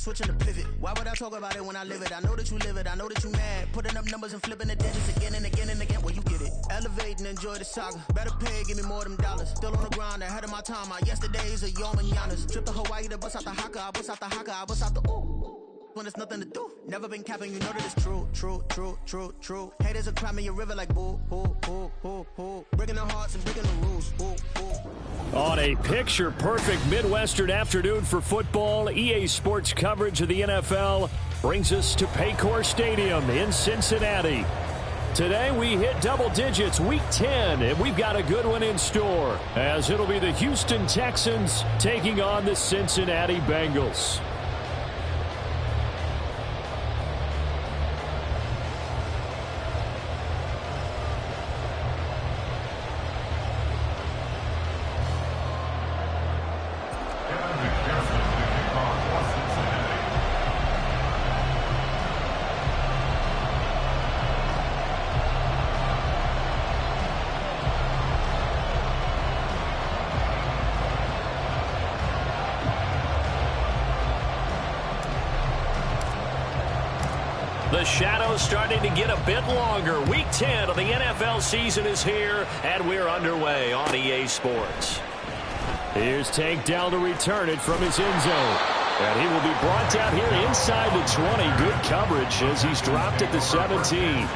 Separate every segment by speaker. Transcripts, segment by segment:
Speaker 1: switching the pivot. Why would I talk about it when I live it? I know that you live it, I know that you mad. Putting up numbers and flipping the digits again and again and again. Well, you get it. Elevate and enjoy the saga. Better pay, give me more than dollars. Still on the grind, ahead of my time. My yesterdays are your mananas. Trip to Hawaii to bust out the haka. I bust out the haka. I bust out the ooh. When there's nothing to do. Never been capping, you know that it's true, true, true, true, true. Haters are climbing your river like boo, boo, boo, boo, boo. Breaking their hearts and breaking the rules, boo, boo.
Speaker 2: On a picture-perfect Midwestern afternoon for football, EA Sports coverage of the NFL brings us to Paycor Stadium in Cincinnati. Today we hit double digits, Week 10, and we've got a good one in store, as it'll be the Houston Texans taking on the Cincinnati Bengals. The shadows starting to get a bit longer. Week 10 of the NFL season is here, and we're underway on EA Sports. Here's Tank Dell to return it from his end zone. And he will be brought down here inside the 20. Good coverage as he's dropped at the 17.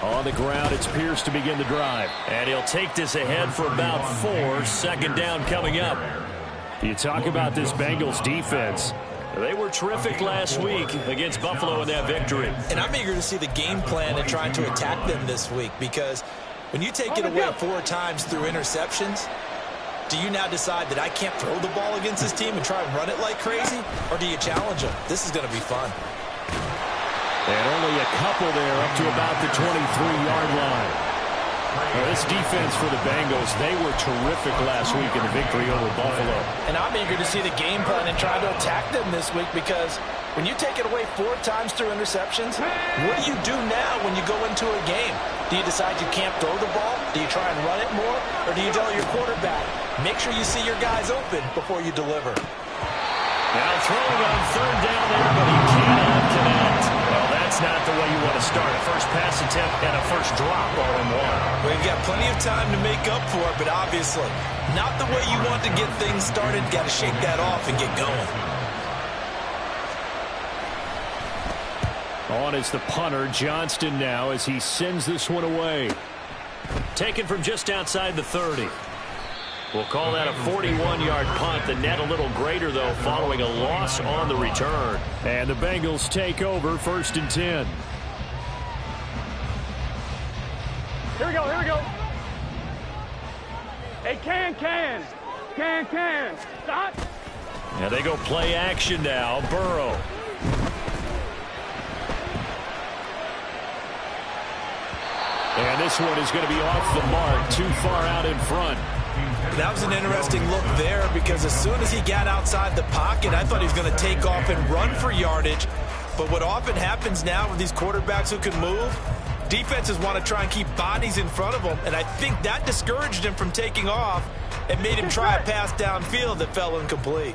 Speaker 2: On the ground, it's Pierce to begin the drive. And he'll take this ahead for about 4. Second down coming up. You talk about this Bengals defense. They were terrific last week against Buffalo in that victory.
Speaker 3: And I'm eager to see the game plan and trying to attack them this week, because when you take it away 4 times through interceptions, do you now decide that I can't throw the ball against this team and try and run it like crazy? Or do you challenge them? This is going to be fun.
Speaker 2: And only a couple there up to about the 23-yard line. Well, this defense for the Bengals, they were terrific last week in the victory over Buffalo.
Speaker 3: And I'm eager to see the game plan and try to attack them this week, because when you take it away 4 times through interceptions, what do you do now when you go into a game? Do you decide you can't throw the ball? Do you try and run it more? Or do you tell your quarterback, make sure you see your guys open before you deliver?
Speaker 2: Now throwing on 3rd down there, but he cannot connect. Well, that's not the way you want to start. A first pass attempt and a first drop all in one.
Speaker 3: Well, you've got plenty of time to make up for it, but obviously not the way you want to get things started. Got to shake that off and get going.
Speaker 2: On is the punter, Johnston, now as he sends this one away. Taken from just outside the 30. We'll call that a 41-yard punt. The net a little greater, though, following a loss on the return. And the Bengals take over 1st and 10.
Speaker 4: Here we go, here we go. Hey, can. Stop.
Speaker 2: And they go play action now. Burrow. And this one is going to be off the mark, too far out in front.
Speaker 3: That was an interesting look there, because as soon as he got outside the pocket, I thought he was going to take off and run for yardage. But what often happens now with these quarterbacks who can move, defenses want to try and keep bodies in front of them, and I think that discouraged him from taking off and made him try a pass downfield that fell incomplete.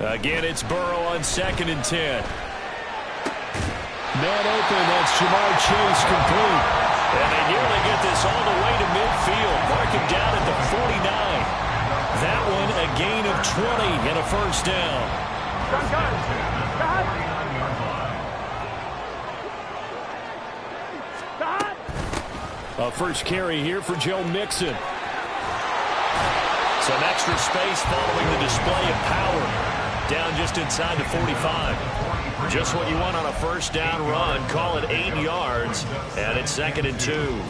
Speaker 2: Again, it's Burrow on 2nd and 10. Man open, that's Jamar Chase complete. And they nearly get this all the way to midfield. Mark him down at the 49. That one a gain of 20 and a first down. A first carry here for Joe Mixon. Some extra space following the display of power. Down just inside the 45. Just what you want on a first down run. Call it 8 yards. And it's 2nd and 2.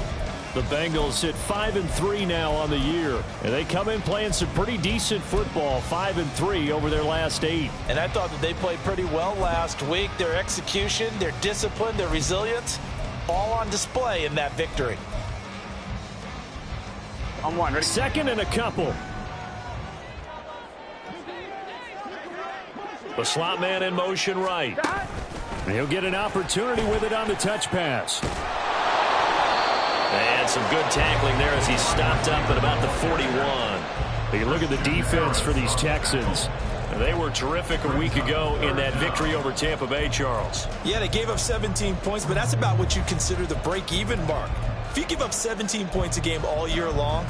Speaker 2: The Bengals sit 5-3 now on the year. And they come in playing some pretty decent football. 5-3 over their last 8.
Speaker 3: And I thought that they played pretty well last week. Their execution, their discipline, their resilience, all on display in that victory.
Speaker 4: On one. Ready?
Speaker 2: Second and a couple. The slot man in motion right. He'll get an opportunity with it on the touch pass.
Speaker 5: And some good tackling there as he stopped up at about the 41.
Speaker 2: You look at the defense for these Texans.
Speaker 5: They were terrific a week ago in that victory over Tampa Bay, Charles.
Speaker 3: Yeah, they gave up 17 points, but that's about what you consider the break-even mark. If you give up 17 points a game all year long,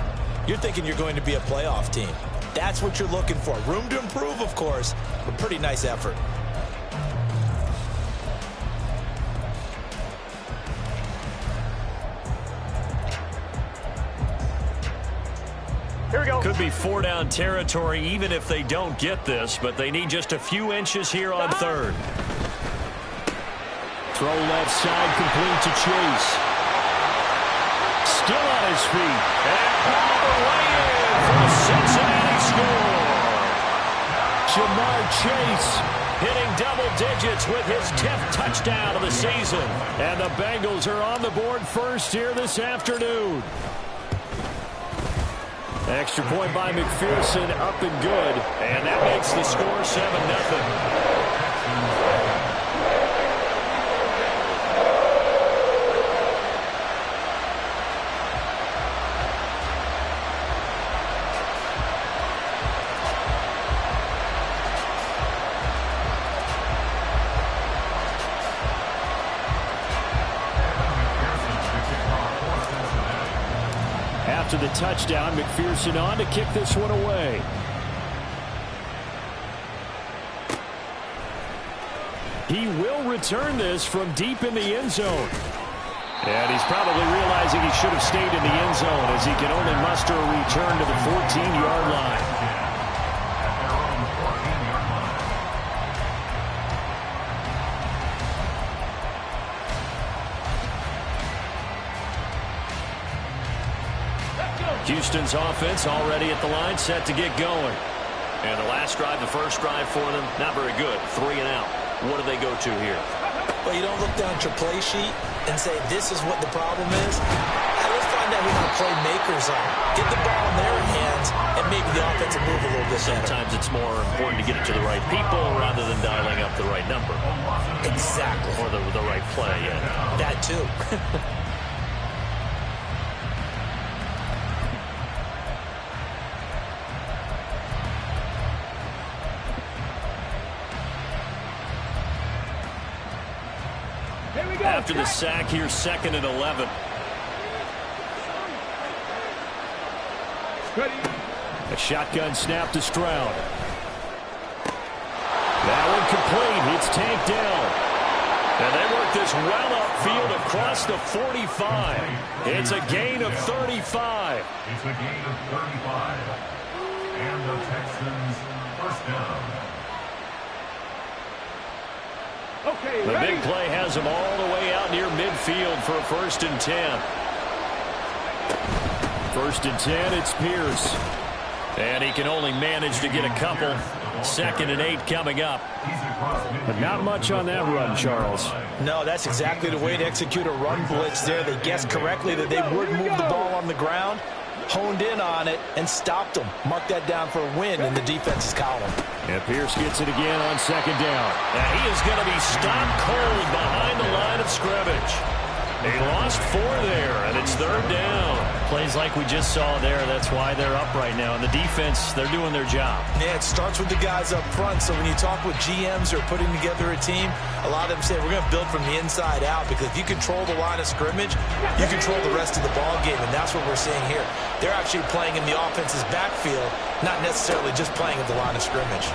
Speaker 3: you're thinking you're going to be a playoff team. That's what you're looking for. Room to improve, of course, but pretty nice effort.
Speaker 4: Here we go.
Speaker 5: Could be 4-down territory even if they don't get this, but they need just a few inches here on third.
Speaker 2: Throw left side, complete to Chase. Still on his feet.
Speaker 5: And all the way in for a Cincinnati score.
Speaker 2: Jamar Chase
Speaker 5: hitting double digits with his 10th touchdown of the season.
Speaker 2: And the Bengals are on the board first here this afternoon. Extra point by McPherson, up and good.
Speaker 5: And that makes the score 7-0.
Speaker 2: After the touchdown, McPherson on to kick this one away. He will return this from deep in the end zone. And he's probably realizing he should have stayed in the end zone as he can only muster a return to the 14-yard line. Houston's offense already at the line, set to get going.
Speaker 5: And the last drive, the first drive for them, not very good. 3 and out. What do they go to here?
Speaker 3: Well, you don't look down at your play sheet and say, this is what the problem is. Let's find out who the playmakers are. Get the ball in their hands, and maybe the offense will move a little bit better.
Speaker 5: Sometimes it's more important to get it to the right people rather than dialing up the right number.
Speaker 3: Exactly.
Speaker 5: Or the right play, yeah.
Speaker 3: That, too.
Speaker 5: After the sack here, 2nd and 11.
Speaker 2: A shotgun snap to Stroud. That one complete. It's tanked down.
Speaker 5: And they work this well upfield across the 45. It's a gain of 35.
Speaker 6: It's a gain of 35. And the Texans first down.
Speaker 2: Okay,
Speaker 5: the big play has him all the way out near midfield for a 1st and 10.
Speaker 2: 1st and 10, it's Pierce.
Speaker 5: And he can only manage to get a couple. 2nd and 8 coming up.
Speaker 2: But not much on that run, Charles.
Speaker 3: No, that's exactly the way to execute a run blitz there. They guessed correctly that they would move the ball on the ground, honed in on it, and stopped them. Mark that down for a win in the defense's column.
Speaker 2: And Pierce gets it again on 2nd down.
Speaker 5: And he is going to be stopped cold behind the line of scrimmage. He lost 4 there, and it's 3rd down.
Speaker 7: Plays like we just saw there, that's why they're up right now. And the defense, they're doing their job.
Speaker 3: Yeah, it starts with the guys up front. So when you talk with GMs who are putting together a team, a lot of them say we're going to build from the inside out, because if you control the line of scrimmage, you control the rest of the ball game, and that's what we're seeing here. They're actually playing in the offense's backfield, not necessarily just playing at the line of scrimmage.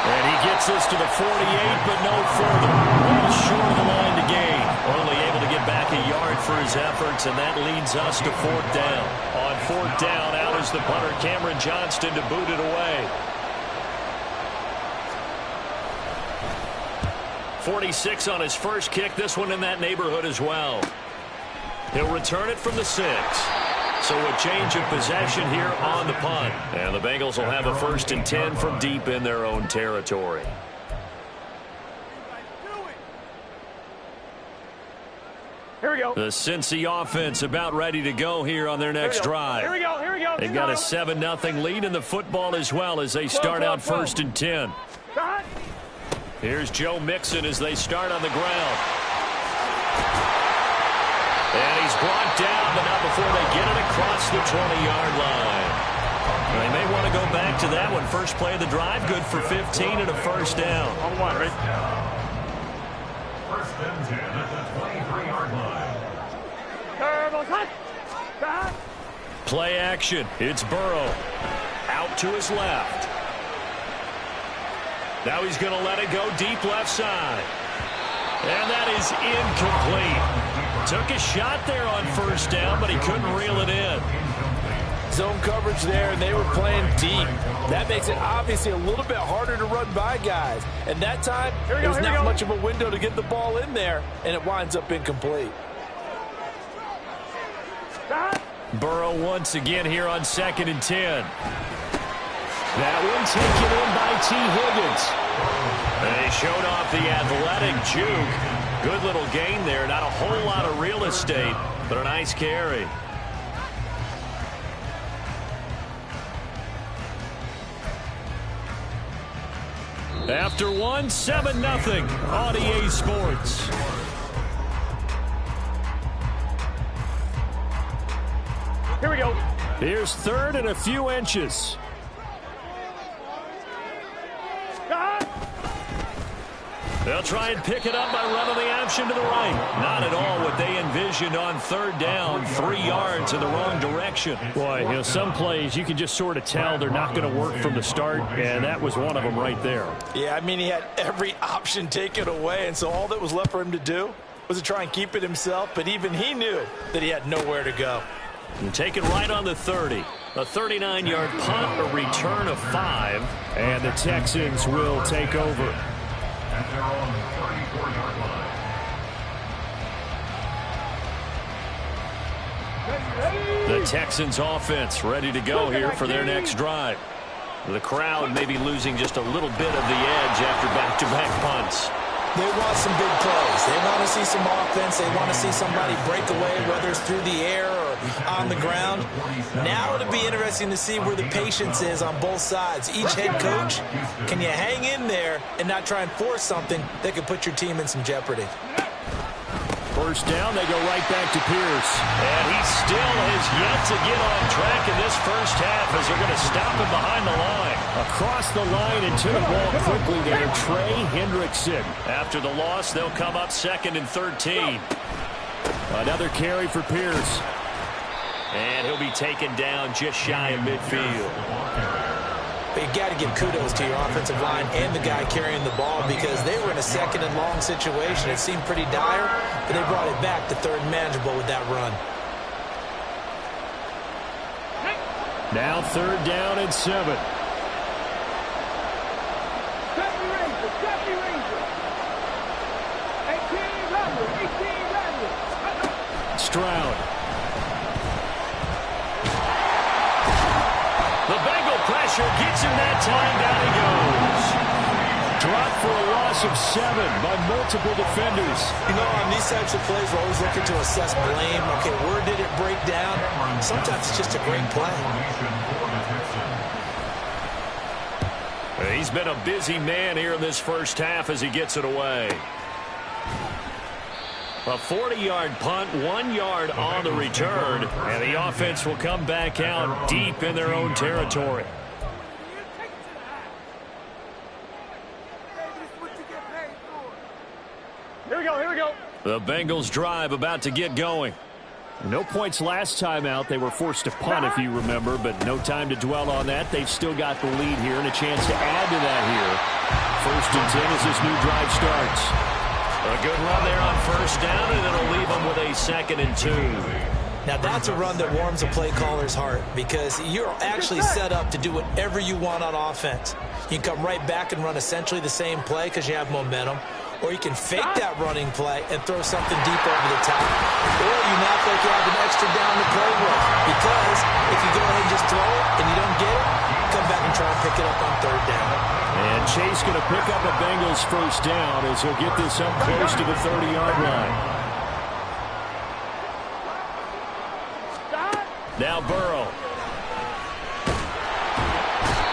Speaker 5: And he gets this to the 48, but no further. Well short of the line to gain. Only able to get back a yard for his efforts, and that leads us to 4th down. On 4th down, out is the punter, Cameron Johnston, to boot it away. 46 on his first kick. This one in that neighborhood as well. He'll return it from the 6. So a change of possession here on the punt. And the Bengals will have a 1st and 10 from deep in their own territory.
Speaker 4: Here we go.
Speaker 5: The Cincy offense about ready to go here on their next drive.
Speaker 4: Here we go.
Speaker 5: They've got a 7-0 lead in the football as well as they start out 1st and 10. Here's Joe Mixon as they start on the ground. And he's brought down, but not before they get it across the 20-yard line. They may want to go back to that one. First play of the drive, good for 15 and a first down.
Speaker 6: On one, right? 1st and 10 at the 23-yard line.
Speaker 5: Play action. It's Burrow. Out to his left. Now he's going to let it go deep left side. And that is incomplete. Took a shot there on first down, but he couldn't reel it in.
Speaker 3: Zone coverage there, and they were playing deep. That makes it obviously a little bit harder to run by guys. And that time, there's not much of a window to get the ball in there, and it winds up incomplete.
Speaker 5: Burrow once again here on 2nd and 10. That one taken in by T. Higgins. They showed off the athletic juke. Good little gain there. Not a whole lot of real estate, but a nice carry. After one, 7-0 on EA Sports.
Speaker 4: Here we go.
Speaker 2: Here's 3rd and a few inches.
Speaker 5: They'll try and pick it up by running the option to the right. Not at all what they envisioned on 3rd down. 3 yards in the wrong direction.
Speaker 2: Boy, some plays you can just sort of tell they're not going to work from the start, and that was one of them right there.
Speaker 3: Yeah, I mean, he had every option taken away, and so all that was left for him to do was to try and keep it himself, but even he knew that he had nowhere to go.
Speaker 5: And take it right on the 30. A 39-yard punt, a return of 5.
Speaker 2: And the Texans will take over.
Speaker 6: At their own 34-yard line.
Speaker 5: The Texans offense ready to go here for their next drive. The crowd maybe losing just a little bit of the edge after back-to-back punts.
Speaker 3: They want some big plays. They want to see some offense. They want to see somebody break away, whether it's through the air or on the ground. Now it'll be interesting to see where the patience is on both sides. Each head coach, can you hang in there and not try and force something that could put your team in some jeopardy?
Speaker 2: First down, they go right back to Pierce.
Speaker 5: And he still has yet to get on track in this first half as they're going to stop him behind the line.
Speaker 2: Across the line and to the ball quickly there, Trey Hendrickson.
Speaker 5: After the loss, they'll come up 2nd and 13.
Speaker 2: Another carry for Pierce.
Speaker 5: And he'll be taken down just shy of midfield.
Speaker 3: But you got to give kudos to your offensive line and the guy carrying the ball because they were in a 2nd and long situation. It seemed pretty dire, but they brought it back to 3rd and manageable with that run.
Speaker 2: Now 3rd down and 7. Stroud.
Speaker 5: The Bengal pressure gets him that time. Down he goes.
Speaker 2: Dropped for a loss of 7 by multiple defenders.
Speaker 3: You know, on these types of plays, we're always looking to assess blame. Okay, where did it break down? Sometimes it's just a great play.
Speaker 5: He's been a busy man here in this first half as he gets it away. A 40-yard punt, 1 yard on the return, and the offense will come back out deep in their own territory.
Speaker 4: Here we go.
Speaker 5: The Bengals drive about to get going.
Speaker 2: No points last time out. They were forced to punt, if you remember, but no time to dwell on that. They've still got the lead here and a chance to add to that here. 1st and 10 as this new drive starts.
Speaker 5: A good run there on first down, and it'll leave them with a 2nd and 2.
Speaker 3: Now, that's a run that warms a play caller's heart because you're actually set up to do whatever you want on offense. You can come right back and run essentially the same play because you have momentum, or you can fake that running play and throw something deep over the top, or you now feel like you have an extra down to play with because if you go ahead and just throw it and you don't get it, come back and try and pick it up on 3rd down.
Speaker 2: And Chase going to pick up a Bengals first down as he'll get this up close to the 30-yard line.
Speaker 5: Now Burrow.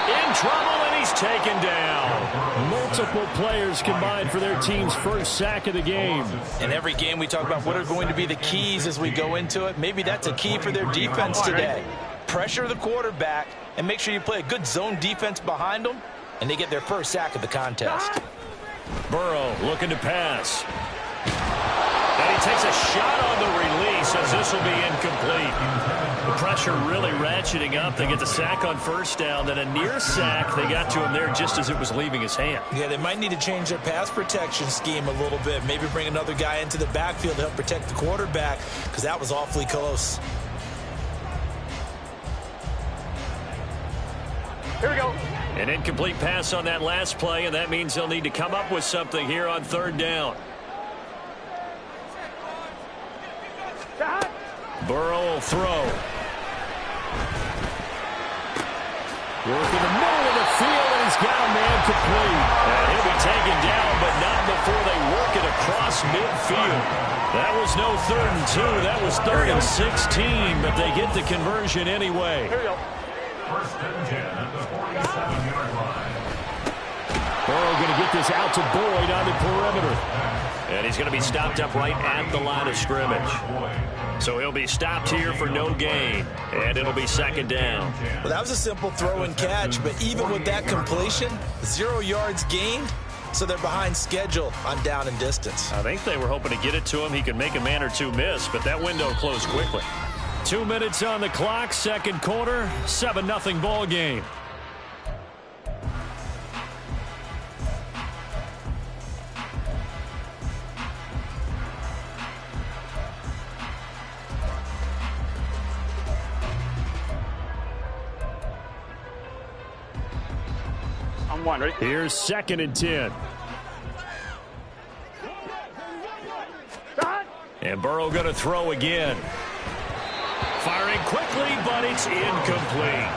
Speaker 5: In trouble, and he's taken down.
Speaker 2: Multiple players combined for their team's first sack of the game.
Speaker 3: In every game, we talk about what are going to be the keys as we go into it. Maybe that's a key for their defense today. Pressure the quarterback and make sure you play a good zone defense behind them, and they get their first sack of the contest.
Speaker 5: Burrow looking to pass. And he takes a shot on the release as this will be incomplete. The pressure really ratcheting up. They get the sack on first down, then a near sack. They got to him there just as it was leaving his hand.
Speaker 3: Yeah, they might need to change their pass protection scheme a little bit. Maybe bring another guy into the backfield to help protect the quarterback, because that was awfully close.
Speaker 4: Here we go.
Speaker 5: An incomplete pass on that last play, and that means they'll need to come up with something here on third down. Burrow will throw.
Speaker 2: Working the middle of the field, and he's got a man complete.
Speaker 5: And he'll be taken down, but not before they work it across midfield. That was no 3rd and 2. That was 3rd and 16, but they get the conversion anyway.
Speaker 4: Here we go.
Speaker 6: First and 10 at the 47-yard line.
Speaker 2: Burrow going to get this out to Boyd on the perimeter.
Speaker 5: And he's going to be stopped up right at the line of scrimmage. So he'll be stopped here for no gain, and it'll be 2nd down.
Speaker 3: Well, that was a simple throw and catch, but even with that completion, 0 yards gained, so they're behind schedule on down and distance.
Speaker 5: I think they were hoping to get it to him. He could make a man or two miss, but that window closed quickly.
Speaker 2: 2 minutes on the clock, second quarter, 7-0 ball game.
Speaker 4: I'm one, ready?
Speaker 2: Here's 2nd and 10.
Speaker 5: And Burrow going to throw again. Firing quickly, but it's incomplete.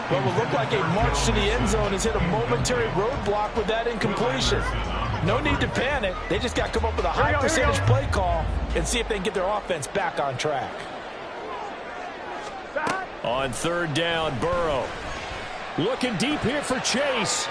Speaker 3: What will look like a march to the end zone has hit a momentary roadblock with that incompletion. No need to panic. They just got to come up with a high percentage play call and see if they can get their offense back on track.
Speaker 2: On 3rd down, Burrow. Looking deep here for Chase.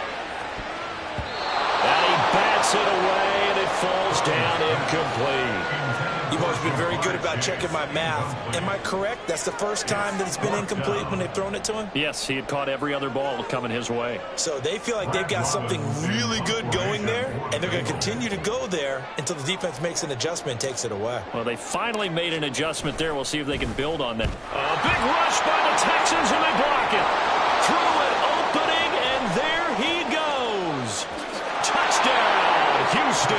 Speaker 5: And he bats it away, and it falls down incomplete.
Speaker 3: You've always been very good about checking my math. Am I correct? That's the first time that it's been incomplete when they've thrown it to him?
Speaker 5: Yes, he had caught every other ball coming his way.
Speaker 3: So they feel like they've got something really good going there, and they're going to continue to go there until the defense makes an adjustment and takes it away.
Speaker 5: Well, they finally made an adjustment there. We'll see if they can build on that. A big rush by the Texans, and they block it. Through an opening, and there he goes. Touchdown, Houston.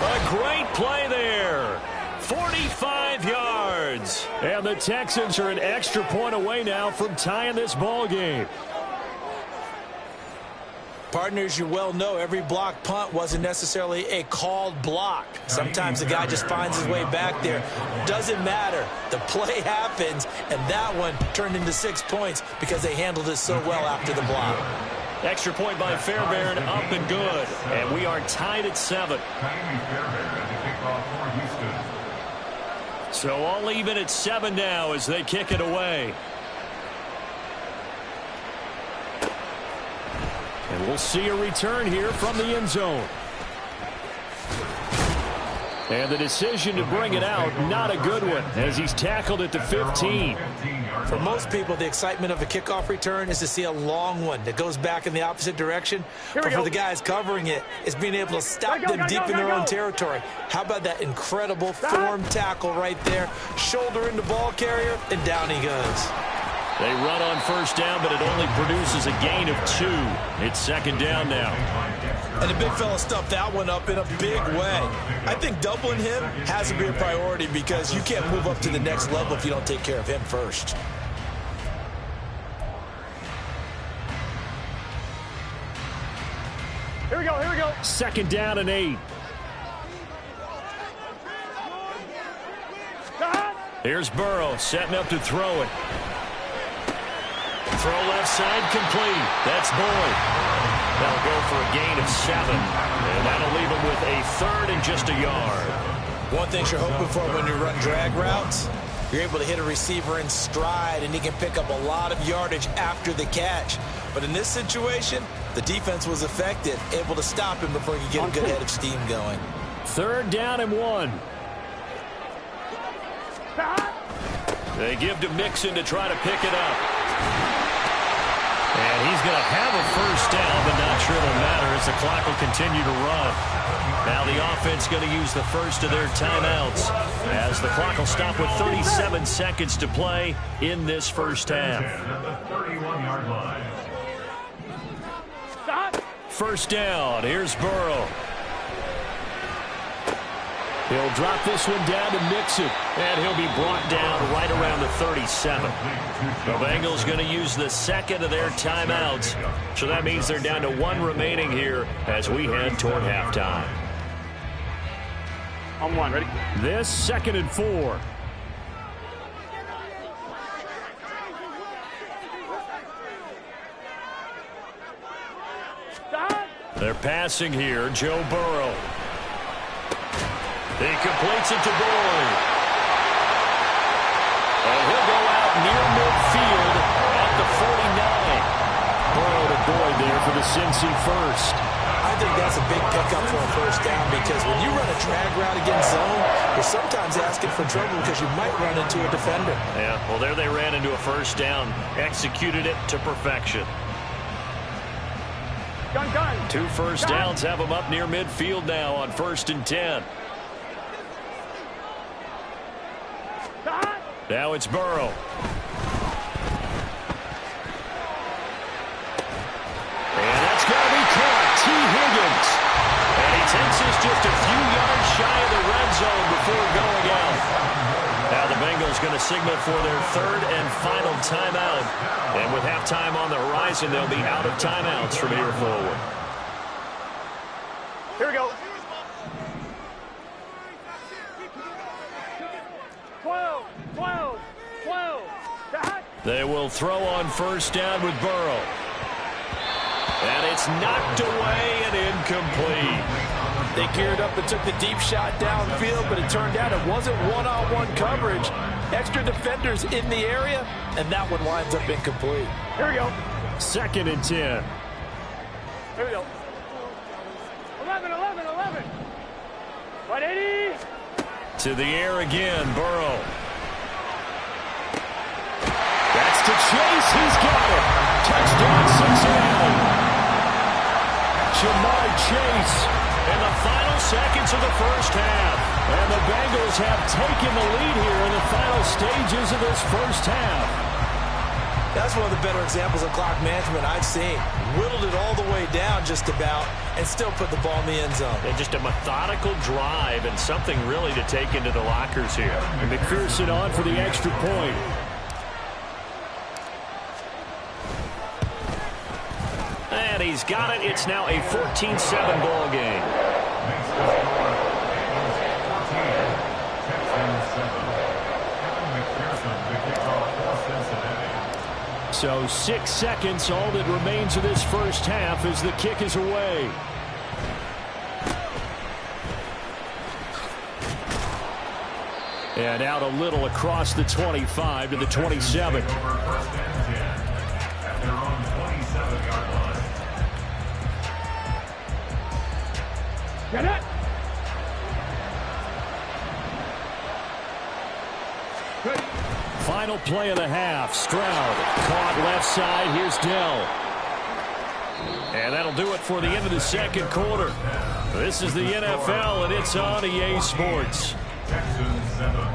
Speaker 5: A great play there. 45 yards.
Speaker 2: And the Texans are an extra point away now from tying this ball game.
Speaker 3: Partners, you well know every block punt wasn't necessarily a called block. Sometimes the guy just finds his way back there. Doesn't matter. The play happens, and that one turned into 6 points because they handled it so well after the block.
Speaker 5: Extra point by Fairbairn, up and good. And we are tied at 7. So all even at 7 now as they kick it away.
Speaker 2: And we'll see a return here from the end zone. And the decision to bring it out, not a good one, as he's tackled at the 15.
Speaker 3: For most people, the excitement of a kickoff return is to see a long one that goes back in the opposite direction. But for the guys covering it, it's being able to stop them deep in their own territory. How about that incredible form tackle right there? Shoulder into ball carrier, and down he goes.
Speaker 5: They run on first down, but it only produces a gain of 2. It's 2nd down now.
Speaker 3: And the big fella stuffed that one up in a big way. I think doubling him has to be a priority because you can't move up to the next level if you don't take care of him first.
Speaker 4: Here we go, here we go.
Speaker 2: 2nd down and 8.
Speaker 5: Here's Burrow setting up to throw it. Throw left side complete. That's Boyd. That'll go for a gain of 7. And that'll leave him with a 3rd and just a yard.
Speaker 3: One thing you're hoping for when you run drag routes, You're able to hit a receiver in stride, and he can pick up a lot of yardage after the catch. But in this situation, the defense was effective, able to stop him before he could get a good head of steam going.
Speaker 2: 3rd down and 1.
Speaker 5: They give to Mixon to try to pick it up.
Speaker 7: And he's going to have a first down, but not sure it'll matter as the clock will continue to run. Now the offense going to use the first of their timeouts as the clock will stop with 37 seconds to play in this first half.
Speaker 6: 31-yard line.
Speaker 2: First down. Here's Burrow. He'll drop this one down to Mixon.
Speaker 5: And he'll be brought down right around the 37. The Bengals going to use the second of their timeouts. So that means they're down to 1 remaining here as we head toward halftime.
Speaker 4: On 1, ready?
Speaker 2: This 2nd and 4.
Speaker 5: They're passing here. Joe Burrow. He completes it to Boyd. And he'll go out near midfield at the 49.
Speaker 2: Burrow to Boyd there for the Cincy first.
Speaker 3: I think that's a big pickup for a first down because when you run a drag route against zone, you're sometimes asking for trouble because you might run into a defender.
Speaker 5: Yeah, well, there they ran into a first down. Executed it to perfection.
Speaker 4: Gun.
Speaker 5: 2 first downs have them up near midfield now on 1st and 10. Now it's Burrow.
Speaker 2: And that's going to be caught. T. Higgins.
Speaker 5: And he takes us just a few yards shy of the red zone before going out. Now the Bengals going to signal for their 3rd and final timeout. And with halftime on the horizon, they'll be out of timeouts from here forward.
Speaker 4: Here we go. 12.
Speaker 5: They will throw on first down with Burrow. And it's knocked away and incomplete.
Speaker 3: They geared up and took the deep shot downfield, but it turned out it wasn't one-on-one coverage. Extra defenders in the area, and that one winds up incomplete.
Speaker 4: Here we go.
Speaker 2: 2nd and 10.
Speaker 4: Here we go. 11. 180.
Speaker 5: To the air again, Burrow.
Speaker 2: That's to Chase. He's got it. Touchdown, Cincinnati. Jamar Chase
Speaker 5: In the final seconds of the first half.
Speaker 2: And the Bengals have taken the lead here in the final stages of this first half.
Speaker 3: That's one of the better examples of clock management I've seen. Whittled it all the way down just about and still put the ball in the end zone.
Speaker 5: And just a methodical drive and something really to take into the lockers here.
Speaker 2: And McPherson on for the extra point.
Speaker 5: And he's got it. It's now a 14-7 ball game.
Speaker 2: So 6 seconds, all that remains of this first half as the kick is away. And out a little across the 25 to the 27.
Speaker 4: Get it.
Speaker 2: Final play of the half. Stroud caught left side. Here's Dell.
Speaker 5: And that'll do it for the end of the second quarter. This is the NFL, and it's on EA Sports.
Speaker 6: Texans 7.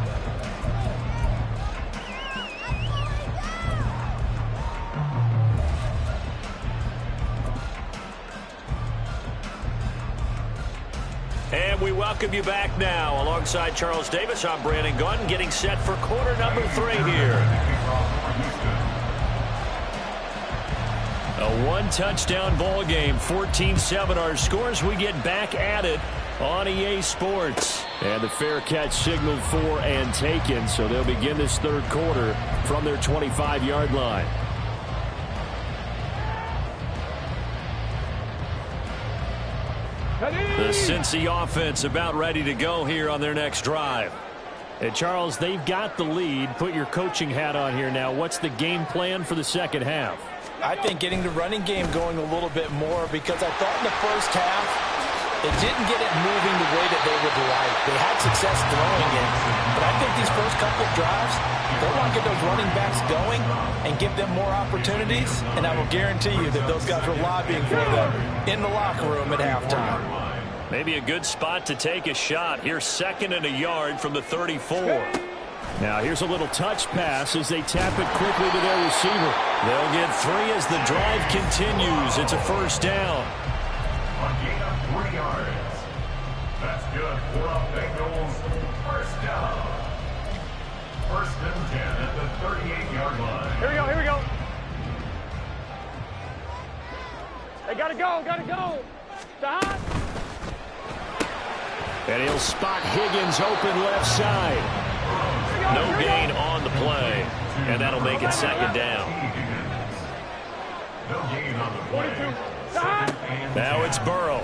Speaker 5: And we welcome you back now. Alongside Charles Davis, I'm Brandon Gunn, getting set for quarter number 3 here. A one-touchdown ball game, 14-7 our scores. We get back at it on EA Sports.
Speaker 2: And the fair catch signaled for and taken, so they'll begin this third quarter from their 25-yard line.
Speaker 5: The Cincy offense about ready to go here on their next drive.
Speaker 2: And Charles, they've got the lead. Put your coaching hat on here now. What's the game plan for the second half?
Speaker 3: I think getting the running game going a little bit more, because I thought in the first half they didn't get it moving the way that they would like. They had success throwing it, but I think these first couple of drives, they want to get those running backs going and give them more opportunities, and I will guarantee you that those guys were lobbying for them in the locker room at halftime.
Speaker 5: Maybe a good spot to take a shot. Here's 2nd and a yard from the 34.
Speaker 2: Now here's a little touch pass as they tap it quickly to their receiver.
Speaker 5: They'll get 3 as the drive continues. It's a first down.
Speaker 6: A gain of 3 yards. That's good for the Bengals. First down. 1st and 10 at the 38-yard line.
Speaker 4: Here we go, here we go. They gotta go. Stop.
Speaker 2: And he'll spot Higgins open left side.
Speaker 5: No gain on the play, and that'll make it 2nd down.
Speaker 6: No gain on the play.
Speaker 2: Now it's Burrow.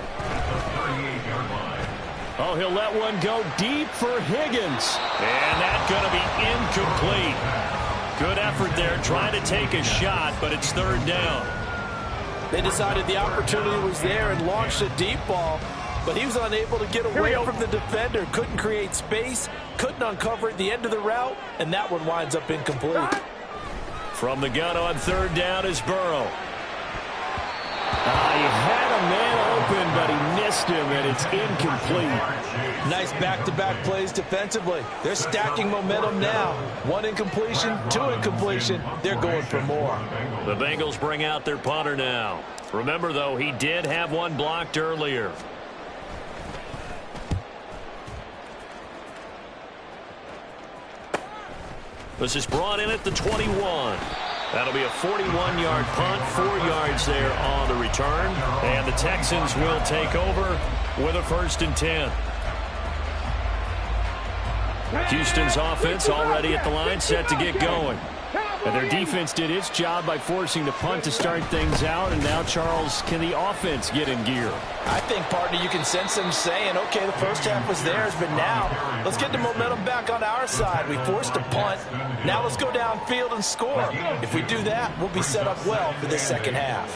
Speaker 2: Oh, he'll let one go deep for Higgins.
Speaker 5: And that's going to be incomplete. Good effort there, trying to take a shot, but it's 3rd down.
Speaker 3: They decided the opportunity was there and launched a deep ball, but he was unable to get away from the defender, couldn't create space, couldn't uncover at the end of the route, and that one winds up incomplete.
Speaker 5: From the gun on 3rd down is Burrow.
Speaker 2: He had a man open, but he missed him, and it's incomplete.
Speaker 3: Nice back-to-back plays defensively. They're stacking momentum now. 1 incompletion, 2 incompletion. They're going for more.
Speaker 5: The Bengals bring out their punter now. Remember, though, he did have one blocked earlier. This is brought in at the 21. That'll be a 41-yard punt, 4 yards there on the return. And the Texans will take over with a 1st and 10. Houston's offense already at the line, set to get going. And their defense did its job by forcing the punt to start things out. And now, Charles, can the offense get in gear?
Speaker 3: I think, partner, you can sense them saying, okay, the first half was theirs, but now let's get the momentum back on our side. We forced a punt. Now let's go downfield and score. If we do that, we'll be set up well for this second half.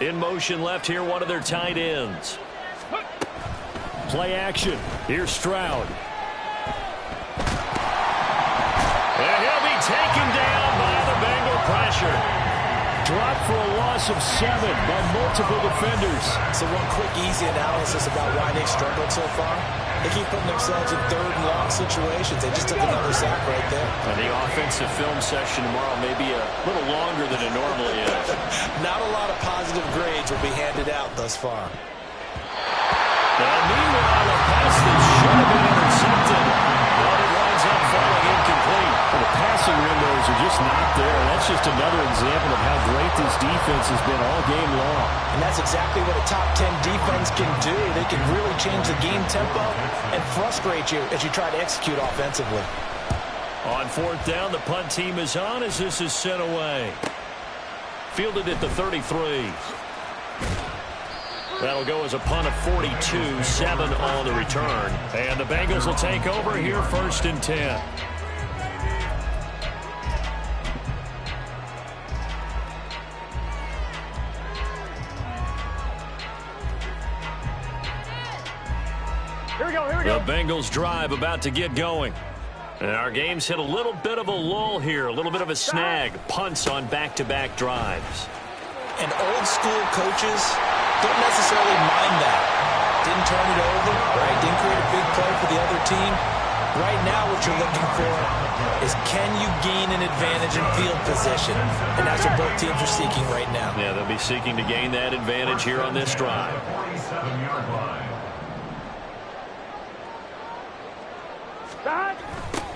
Speaker 5: In motion left here, one of their tight ends.
Speaker 2: Play action. Here's Stroud.
Speaker 5: And he'll be taken down by the Bengal pressure.
Speaker 2: Dropped for a loss of 7 by multiple defenders.
Speaker 3: So one quick, easy analysis about why they struggled so far. They keep putting themselves in 3rd and long situations. They just took another sack right there.
Speaker 5: And the offensive film session tomorrow may be a little longer than it normally is.
Speaker 3: Not a lot of positive grades will be handed out thus far.
Speaker 5: And meanwhile, a pass that should have been intercepted. But it winds up falling incomplete.
Speaker 2: Well, the passing windows are just not there. That's just another example of how great this defense has been all game long.
Speaker 3: And that's exactly what a top 10 defense can do. They can really change the game tempo and frustrate you as you try to execute offensively.
Speaker 5: On 4th down, the punt team is on as this is sent away. Fielded at the 33. That'll go as a punt of 42, 7 on the return. And the Bengals will take over here, 1st and 10.
Speaker 4: Here we go.
Speaker 5: The Bengals drive about to get going. And our game's hit a little bit of a lull here, a little bit of a snag. Punts on back-to-back drives.
Speaker 3: And old school coaches don't necessarily mind that. Didn't turn it over, right? Didn't create a big play for the other team. Right now what you're looking for is, can you gain an advantage in field position? And that's what both teams are seeking right now.
Speaker 5: Yeah, they'll be seeking to gain that advantage here on this drive.
Speaker 6: 47-yard line.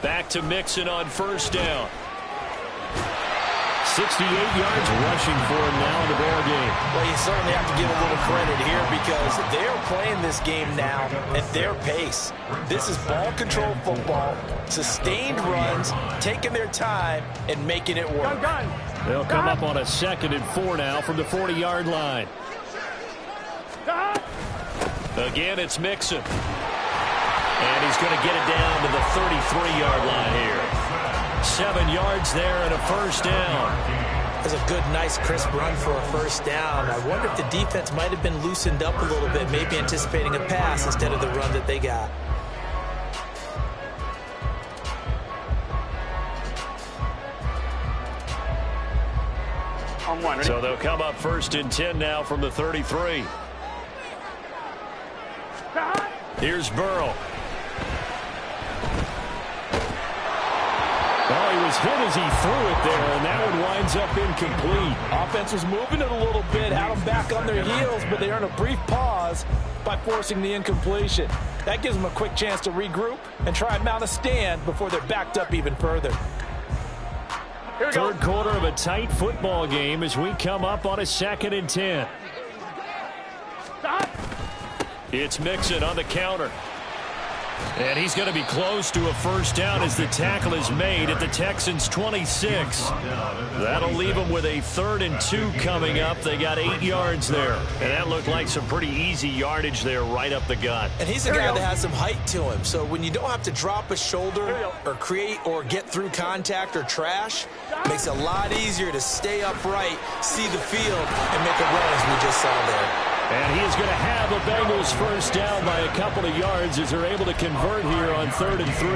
Speaker 5: Back to Mixon on 1st down.
Speaker 2: 68 yards rushing for him now in the ball game.
Speaker 3: Well, you certainly have to give a little credit here because they're playing this game now at their pace. This is ball control football, sustained runs, taking their time and making it work.
Speaker 2: They'll come up on a 2nd and 4 now from the 40-yard line.
Speaker 5: Again, it's Mixon. And he's going to get it down to the 33-yard line here. 7 yards there and a first down.
Speaker 3: That's a good, nice, crisp run for a first down. I wonder if the defense might have been loosened up a little bit, maybe anticipating a pass instead of the run that they got.
Speaker 5: So they'll come up 1st and 10 now from the 33. Here's Burrow.
Speaker 2: Well, he was hit as he threw it there, and that one winds up incomplete.
Speaker 3: Offense was moving it a little bit, had them back on their heels, but they earned a brief pause by forcing the incompletion. That gives them a quick chance to regroup and try and mount a stand before they're backed up even further.
Speaker 2: Third quarter of a tight football game as we come up on a 2nd and 10.
Speaker 5: It's Mixon on the counter. And he's going to be close to a first down as the tackle is made at the Texans' 26. That'll leave them with a 3rd and 2 coming up. They got 8 yards there. And that looked like some pretty easy yardage there right up the gut.
Speaker 3: And he's a guy that has some height to him. So when you don't have to drop a shoulder or create or get through contact or trash, it makes it a lot easier to stay upright, see the field, and make a run as we just saw there.
Speaker 2: And he is going to have the Bengals first down by a couple of yards as they're able to convert here on 3rd and 3.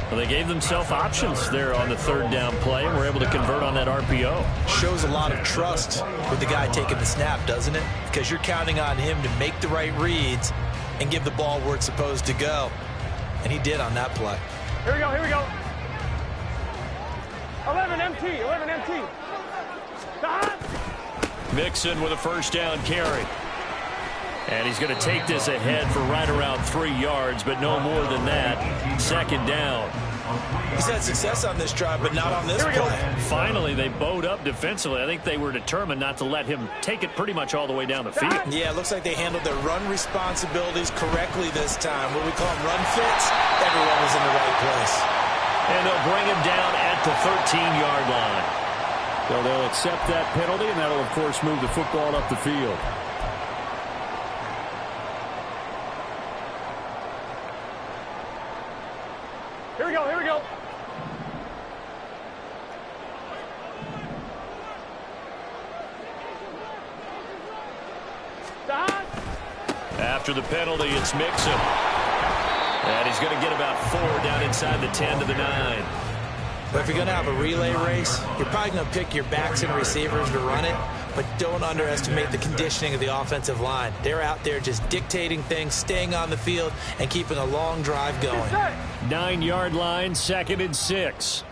Speaker 5: Well, they gave themselves options there on the 3rd down play and were able to convert on that RPO.
Speaker 3: Shows a lot of trust with the guy taking the snap, doesn't it? Because you're counting on him to make the right reads and give the ball where it's supposed to go. And he did on that play.
Speaker 4: Here we go, here we go. 11 MT, 11 MT. Stop.
Speaker 5: Mixon with a first down carry. And he's going to take this ahead for right around 3 yards, but no more than that. 2nd down.
Speaker 3: He's had success on this drive, but not on this play.
Speaker 5: Finally, they bowed up defensively. I think they were determined not to let him take it pretty much all the way down the field.
Speaker 3: Yeah, it looks like they handled their run responsibilities correctly this time. What we call them run fits, everyone was in the right place.
Speaker 5: And they'll bring him down at the 13-yard line.
Speaker 2: So they'll accept that penalty, and that'll, of course, move the football up the field.
Speaker 4: Here we go, here we go. Stop.
Speaker 5: After the penalty, it's Mixon. And he's going to get about 4 down inside the 10 to the 9.
Speaker 3: But if you're going to have a relay race, you're probably going to pick your backs and receivers to run it, but don't underestimate the conditioning of the offensive line. They're out there just dictating things, staying on the field, and keeping a long drive going.
Speaker 2: 9-yard line, 2nd and 6.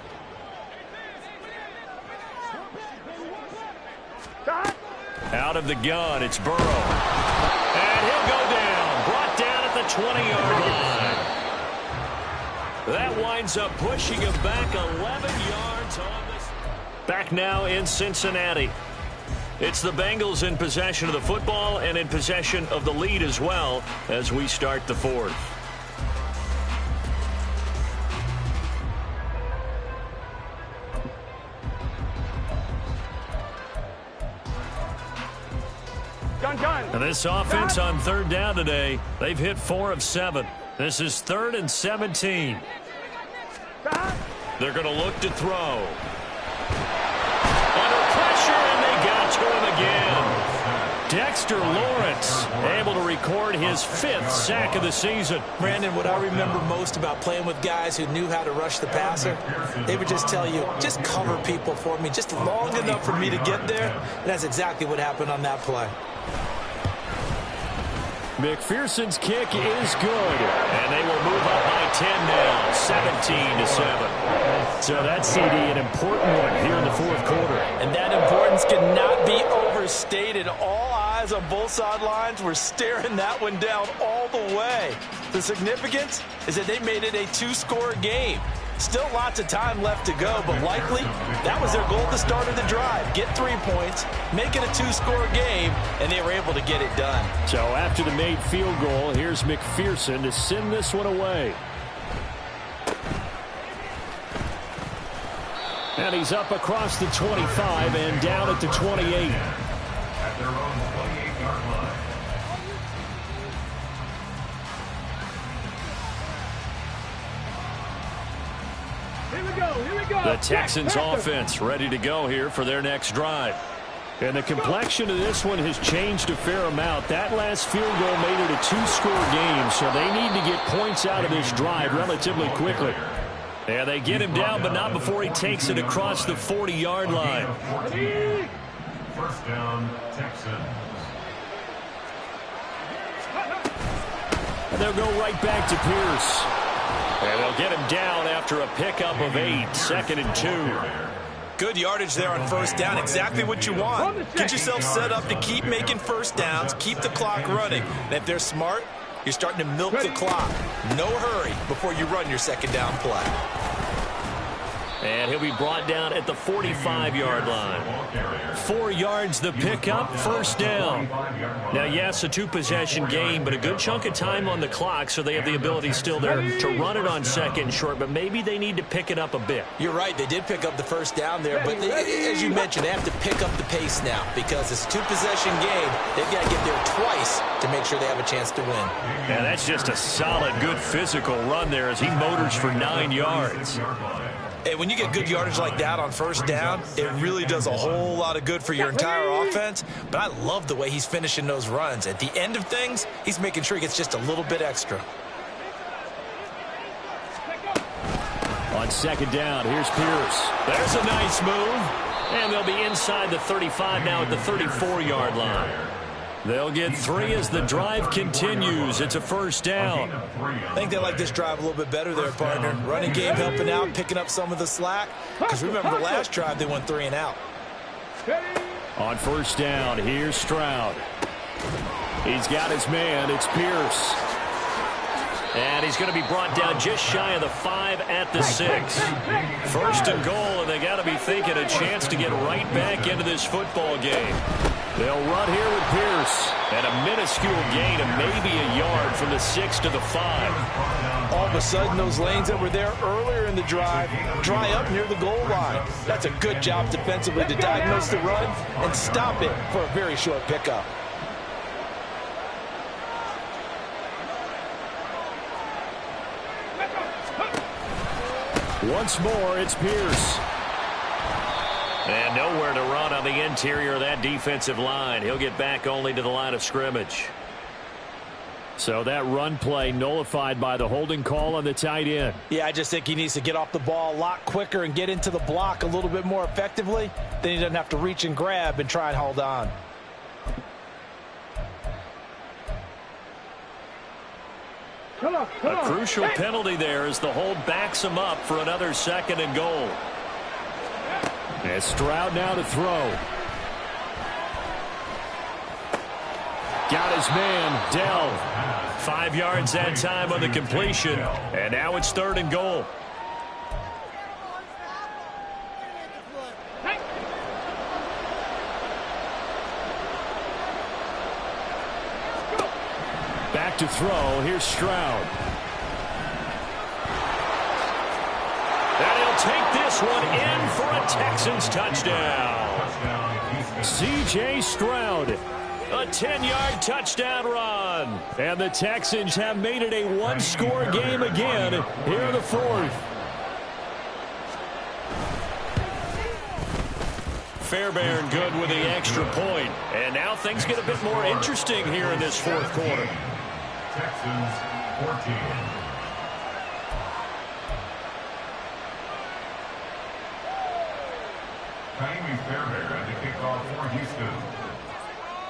Speaker 5: Out of the gun, it's Burrow. And he'll go down, brought down at the 20-yard line. That winds up pushing him back 11 yards on this. Back now in Cincinnati. It's the Bengals in possession of the football and in possession of the lead as well as we start the 4th. And this offense on 3rd down today, they've hit 4 of 7. This is 3rd and 17. They're going to look to throw. Under pressure, and they got to him again. Dexter Lawrence able to record his 5th sack of the season.
Speaker 3: Brandon, what I remember most about playing with guys who knew how to rush the passer, they would just tell you, just cover people for me, just long enough for me to get there. And that's exactly what happened on that play.
Speaker 2: McPherson's kick is good.
Speaker 5: And they will move up by 10 now, 17-7.
Speaker 2: So that's, CD, an important one here in the 4th quarter.
Speaker 3: And that importance cannot be overstated. All eyes on both sidelines were staring that one down all the way. The significance is that they made it a 2-score game. Still lots of time left to go, but likely that was their goal at the start of the drive. Get 3 points, make it a 2-score game, and they were able to get it done.
Speaker 2: So after the made field goal, here's McPherson to send this one away. And he's up across the 25 and down at the 28.
Speaker 6: At their own 28-yard line.
Speaker 2: The Texans offense ready to go here for their next drive. And the complexion of this one has changed a fair amount. That last field goal made it a 2-score game, so they need to get points out of this drive relatively quickly. And they get him down, but not before he takes it across the 40-yard line.
Speaker 6: First down, Texans.
Speaker 2: And they'll go right back to Pierce. And they'll get him down after a pickup of 8, 2nd and 2.
Speaker 3: Good yardage there on first down. Exactly what you want. Get yourself set up to keep making first downs, keep the clock running. And if they're smart, you're starting to milk the clock. No hurry before you run your second down play.
Speaker 2: And he'll be brought down at the 45-yard line. 4 yards the pickup, first down. Now, yes, a 2-possession game, but a good chunk of time on the clock, so they have the ability still there to run it on second and short, but maybe they need to pick it up a bit.
Speaker 3: You're right. They did pick up the first down there, but as you mentioned, they have to pick up the pace now because it's a 2-possession game. They've got to get there twice to make sure they have a chance to win.
Speaker 2: And that's just a solid, good physical run there as he motors for 9 yards.
Speaker 3: And when you get good yardage like that on first down, it really does a whole lot of good for your entire offense. But I love the way he's finishing those runs. At the end of things, he's making sure he gets just a little bit extra.
Speaker 2: On second down, here's Pierce. There's a nice move. And they'll be inside the 35 now at the 34-yard line. They'll get 3 as the drive continues. It's a first down.
Speaker 3: I think they like this drive a little bit better there, partner. Running game helping out, picking up some of the slack. Because remember, the last drive, they went 3 and out.
Speaker 2: On first down, here's Stroud. He's got his man. It's Pierce. And he's going to be brought down just shy of the 5 at the 6. First and goal, and they got to be thinking a chance to get right back into this football game. They'll run here with Pierce. And a minuscule gain of maybe a yard from the 6 to the 5.
Speaker 3: All of a sudden, those lanes that were there earlier in the drive dry up near the goal line. That's a good job defensively to diagnose the run and stop it for a very short pickup.
Speaker 2: Once more, it's Pierce. And nowhere to run on the interior of that defensive line. He'll get back only to the line of scrimmage. So that run play nullified by the holding call on the tight end.
Speaker 3: Yeah, I just think he needs to get off the ball a lot quicker and get into the block a little bit more effectively. Then he doesn't have to reach and grab and try and hold on.
Speaker 2: A crucial penalty there as the hold backs him up for another 2nd and goal. And Stroud now to throw. Got his man, Dell. 5 yards that time on the completion. And now it's 3rd and goal. Back to throw. Here's Stroud. And he'll take this one in for a Texans touchdown. C.J. Stroud. A 10-yard touchdown run. And the Texans have made it a 1-score game again here in the 4th. Fairbairn good with the extra point. And now things get a bit more interesting here in this 4th quarter.
Speaker 6: Texans 14. Fairbairn to kick off for Houston.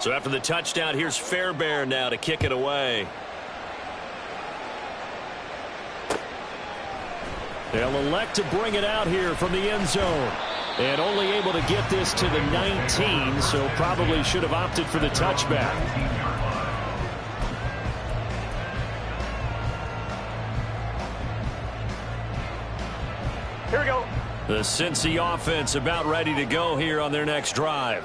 Speaker 2: So after the touchdown, here's Fairbairn now to kick it away. They'll elect to bring it out here from the end zone. And only able to get this to the 19, so probably should have opted for the touchback.
Speaker 4: Here we go.
Speaker 2: The Cincy offense about ready to go here on their next drive.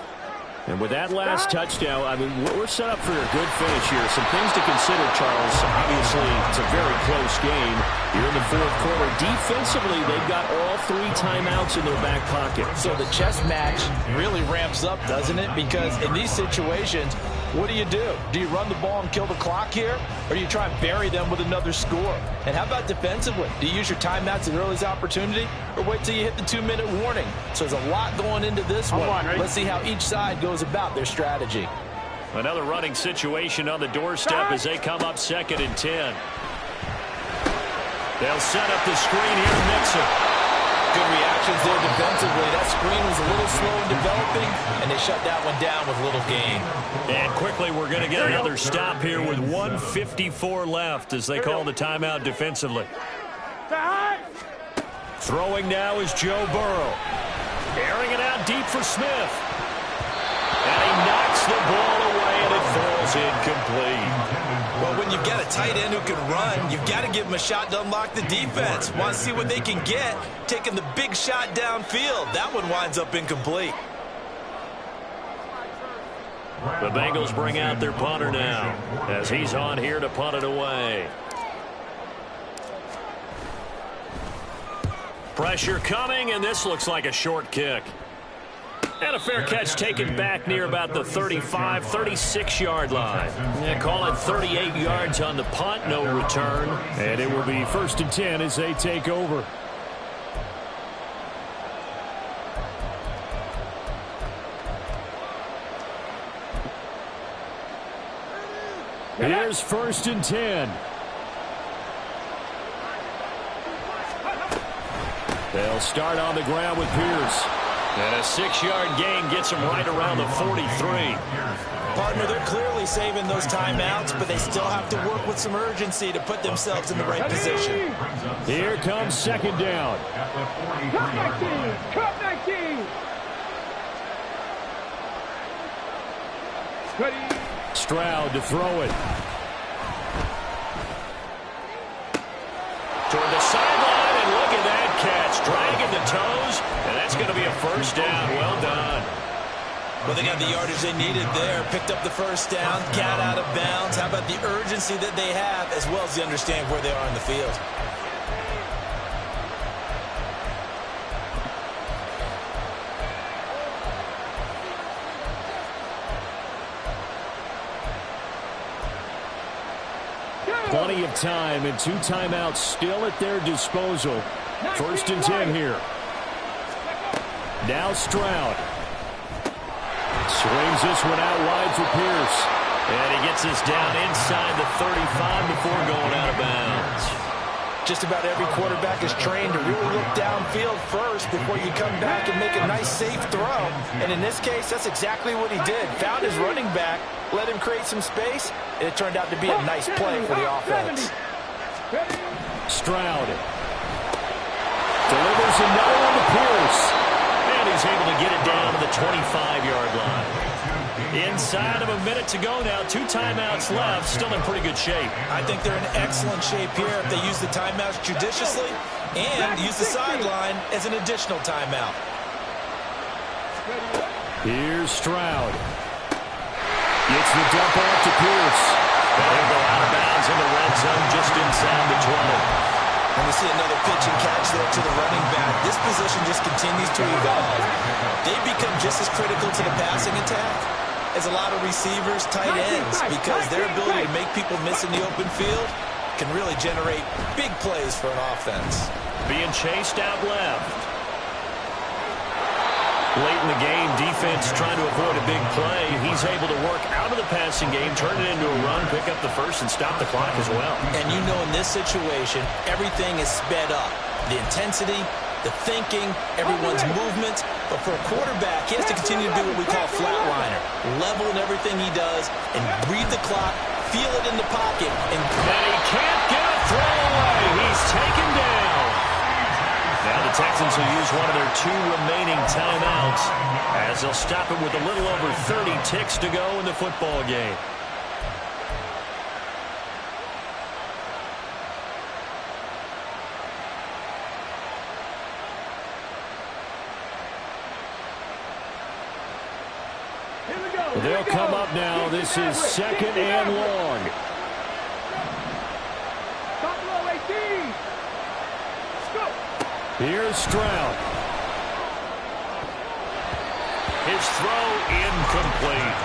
Speaker 2: And with that last touchdown, I mean, we're set up for a good finish here. Some things to consider, Charles. Obviously, it's a very close game. You're in the 4th quarter. Defensively, they've got all 3 timeouts in their back pocket.
Speaker 3: So the chess match really ramps up, doesn't it? Because in these situations, What do? Do you run the ball and kill the clock here? Or do you try and bury them with another score? And how about defensively? Do you use your timeouts at earliest opportunity? Or wait till you hit the 2-minute warning? So there's a lot going into this one. Let's see how each side goes about their strategy.
Speaker 5: Another running situation on the doorstep as they come up 2nd and 10. They'll set up the screen here to Mixon.
Speaker 3: Good reactions there defensively. That screen was a little slow in developing, and they shut that one down with little gain.
Speaker 5: And quickly, we're going to get another stop here with 1:54 left as they call the timeout defensively. Throwing now is Joe Burrow. Airing it out deep for Smith. And he knocks the ball away, and it falls incomplete.
Speaker 3: Well, when you've got a tight end who can run, you've got to give him a shot to unlock the defense. Want to see what they can get, taking the big shot downfield. That one winds up incomplete.
Speaker 5: The Bengals bring out their punter now as he's on here to punt it away. Pressure coming, and this looks like a short kick. And a fair catch taken back near about the 35, 36-yard line. Yeah, call it 38 yards on the punt, no return.
Speaker 2: And it will be 1st and 10 as they take over. Here's 1st and 10. They'll start on the ground with Pierce.
Speaker 5: And a 6-yard gain gets them right around the 43.
Speaker 3: Partner, they're clearly saving those timeouts, but they still have to work with some urgency to put themselves in the right position.
Speaker 2: Here comes 2nd down.
Speaker 4: Cut 19!
Speaker 2: Stroud to throw it.
Speaker 5: Toward the sideline, and look at that catch. Dragging the toes, and that's going to be a 1st down. Well done.
Speaker 3: Well, they got the yardage they needed there. Picked up the 1st down, got out of bounds. How about the urgency that they have, as well as they understand where they are in the field?
Speaker 2: Plenty of time and 2 timeouts still at their disposal. 1st and 10 here. Now Stroud. Swings this one out wide for Pierce.
Speaker 5: And he gets this down inside the 35 before going out of bounds.
Speaker 3: Just about every quarterback is trained to really look downfield first before you come back and make a nice, safe throw. And in this case, that's exactly what he did. Found his running back, let him create some space, and it turned out to be a nice play for the offense.
Speaker 2: Stroud delivers another one to Pierce.
Speaker 5: And he's able to get it down to the 25-yard line. Inside of a minute to go now. 2 timeouts left. Still in pretty good shape.
Speaker 3: I think they're in excellent shape here if they use the timeouts judiciously and use the sideline as an additional timeout.
Speaker 2: Here's Stroud. Gets the dump off to Pierce.
Speaker 5: And he'll go out of bounds in the red zone just inside the 20.
Speaker 3: And we see another pitch and catch there to the running back. This position just continues to evolve. They become just as critical to the passing attack as a lot of receivers, tight ends, because their ability to make people miss in the open field can really generate big plays for an offense.
Speaker 5: Being chased out left. Late in the game, defense trying to avoid a big play. He's able to work out of the passing game, turn it into a run, pick up the 1st, and stop the clock as well.
Speaker 3: And you know in this situation, everything is sped up. The intensity, the thinking, everyone's movement. But for a quarterback, he has to continue to do what we call flatliner. Level in everything he does and read the clock, feel it in the pocket. And
Speaker 5: he can't get a throw away. He's taken down. Now the Texans will use one of their 2 remaining timeouts as they'll stop it with a little over 30 ticks to go in the football game.
Speaker 2: They'll come up now. This is 2nd and long. Here's Stroud.
Speaker 5: His throw incomplete.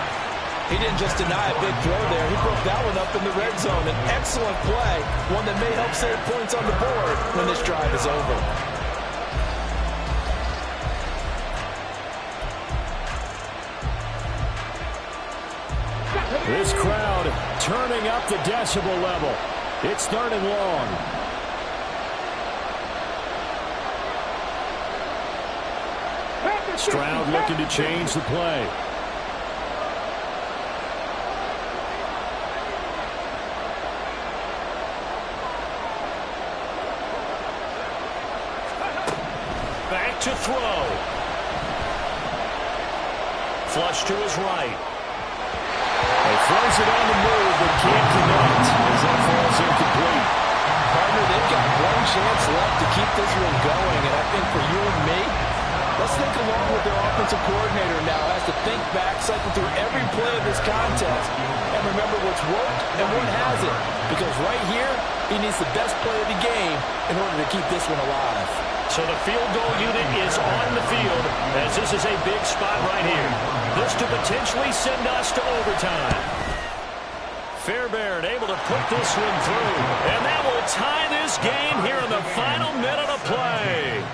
Speaker 3: He didn't just deny a big throw there. He broke that one up in the red zone. An excellent play, one that may help save points on the board when this drive is over.
Speaker 2: This crowd turning up the decibel level. It's 3rd and long. Stroud looking to change the play.
Speaker 5: Back to throw. Flush to his right.
Speaker 2: He throws it on the move, but can't connect as that falls incomplete.
Speaker 3: Partner, they've got one chance left to keep this one going, and I think for you and me, let's think along with their offensive coordinator now has to think back, cycle through every play of this contest, and remember what's worked and what hasn't. Because right here, he needs the best play of the game in order to keep this one alive.
Speaker 5: So the field goal unit is on the field as this is a big spot right here. This to potentially send us to overtime. Fairbairn able to put this one through. And that will tie this game here in the final minute of play.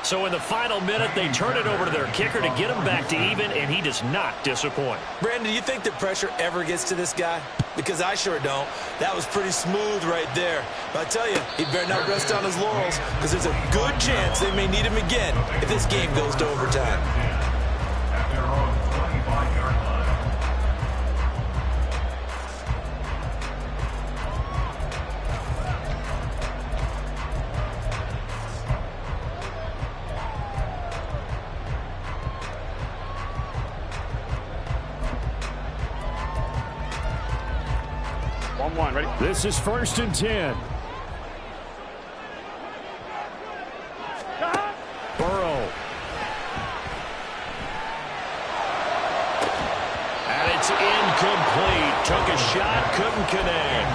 Speaker 5: So in the final minute, they turn it over to their kicker to get him back to even, and he does not disappoint.
Speaker 3: Brandon, do you think the pressure ever gets to this guy? Because I sure don't. That was pretty smooth right there. But I tell you, he better not rest on his laurels because there's a good chance they may need him again if this game goes to overtime.
Speaker 6: At their own 25-yard line.
Speaker 4: Ready?
Speaker 2: This is 1st and 10. Burrow.
Speaker 5: And it's incomplete. Took a shot, couldn't connect.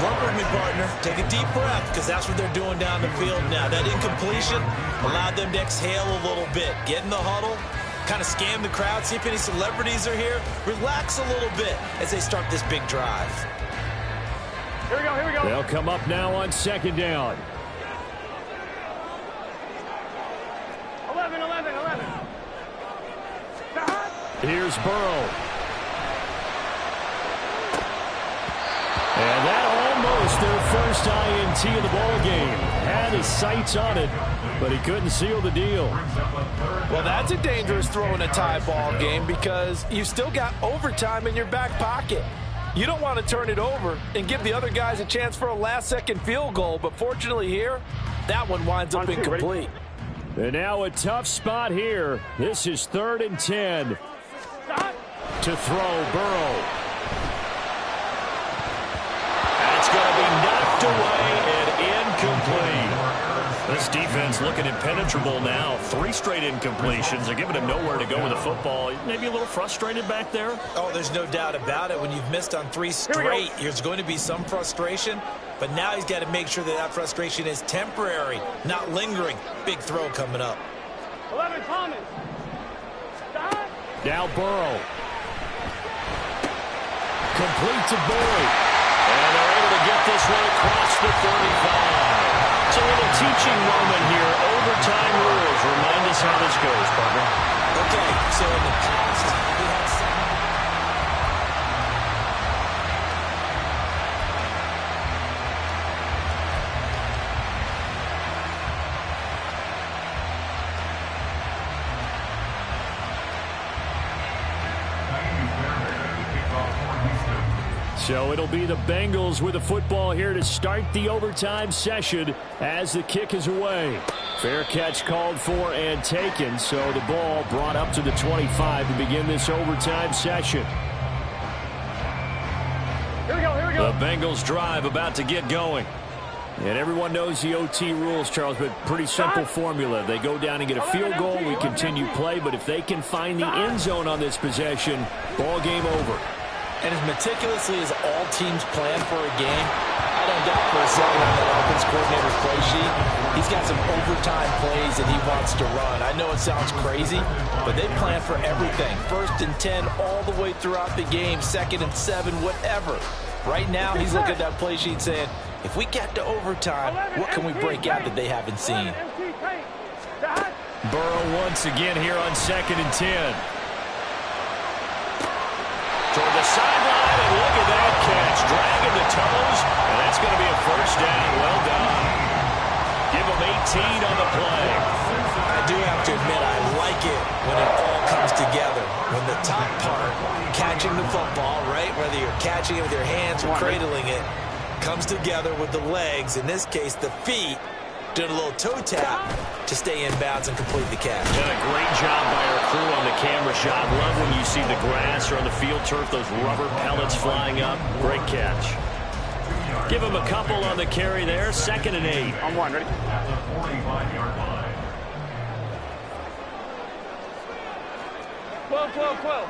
Speaker 3: Work with me, partner. Take a deep breath because that's what they're doing down the field now. That incompletion allowed them to exhale a little bit. Get in the huddle, kind of scan the crowd, see if any celebrities are here. Relax a little bit as they start this big drive.
Speaker 4: Here we go, here we go.
Speaker 2: They'll come up now on 2nd down.
Speaker 4: 11.
Speaker 2: Here's Burrow. And that almost their first INT of the ball game. Had his sights on it, but he couldn't seal the deal.
Speaker 3: Well, that's a dangerous throw in a tie ball game because you've still got overtime in your back pocket. You don't want to turn it over and give the other guys a chance for a last-second field goal, but fortunately here, that one winds up incomplete.
Speaker 2: And now a tough spot here. This is 3rd and 10. To throw, Burrow.
Speaker 5: That's going to be knocked away and incomplete. This defense looking impenetrable now. 3 straight incompletions. They're giving him nowhere to go with the football. Maybe a little frustrated back there.
Speaker 3: Oh, there's no doubt about it. When you've missed on 3 straight, there's going to be some frustration. But now he's got to make sure that that frustration is temporary, not lingering. Big throw coming up.
Speaker 4: 11, Thomas.
Speaker 2: Now Burrow. Complete to Boyd.
Speaker 5: And they're able to get this one across the 35. It's a little teaching moment here. Overtime rules. Remind us how this goes, partner.
Speaker 3: Okay, so in the past, we had
Speaker 2: So it'll be the Bengals with the football here to start the overtime session as the kick is away. Fair catch called for and taken, so the ball brought up to the 25 to begin this overtime session.
Speaker 4: Here we go.
Speaker 2: The Bengals drive about to get going. And everyone knows the OT rules, Charles, but pretty simple formula. They go down and get a field goal, we continue play, but if they can find the end zone on this possession, ball game over.
Speaker 3: And as meticulously as all teams plan for a game, I don't doubt for a second on that offense coordinator's play sheet, he's got some overtime plays that he wants to run. I know it sounds crazy, but they plan for everything. 1st and 10 all the way throughout the game, 2nd and 7, whatever. Right now, he's looking at that play sheet saying, if we get to overtime, what can we break out that they haven't seen?
Speaker 2: Burrow once again here on 2nd and 10.
Speaker 5: Toward the sideline, and look at that catch. Dragging the toes, and that's going to be a first down. Well done. Give him 18 on the play.
Speaker 3: I do have to admit, I like it when it all comes together. When the top part, catching the football, right, whether you're catching it with your hands or cradling it, comes together with the legs, in this case the feet, doing a little toe tap to stay in bounds and complete the catch.
Speaker 5: Done a great job by our crew on the camera shot. Love when you see the grass or on the field turf, those rubber pellets flying up. Great catch. Give him a couple on the carry there. 2nd and 8.
Speaker 4: On one, ready?
Speaker 6: At the 45-yard line.
Speaker 4: 12.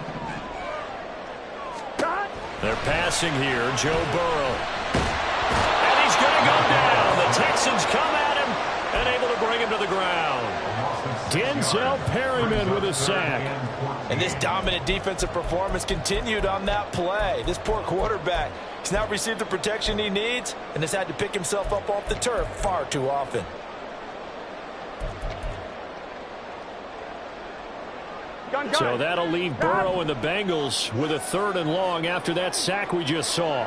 Speaker 5: They're passing here. Joe Burrow. And he's going to go down. The Texans come at him and able to bring him to the ground.
Speaker 2: Denzel Perryman with a sack.
Speaker 3: And this dominant defensive performance continued on that play. This poor quarterback has now received the protection he needs and has had to pick himself up off the turf far too often.
Speaker 2: So that'll leave Burrow and the Bengals with a 3rd and long after that sack we just saw.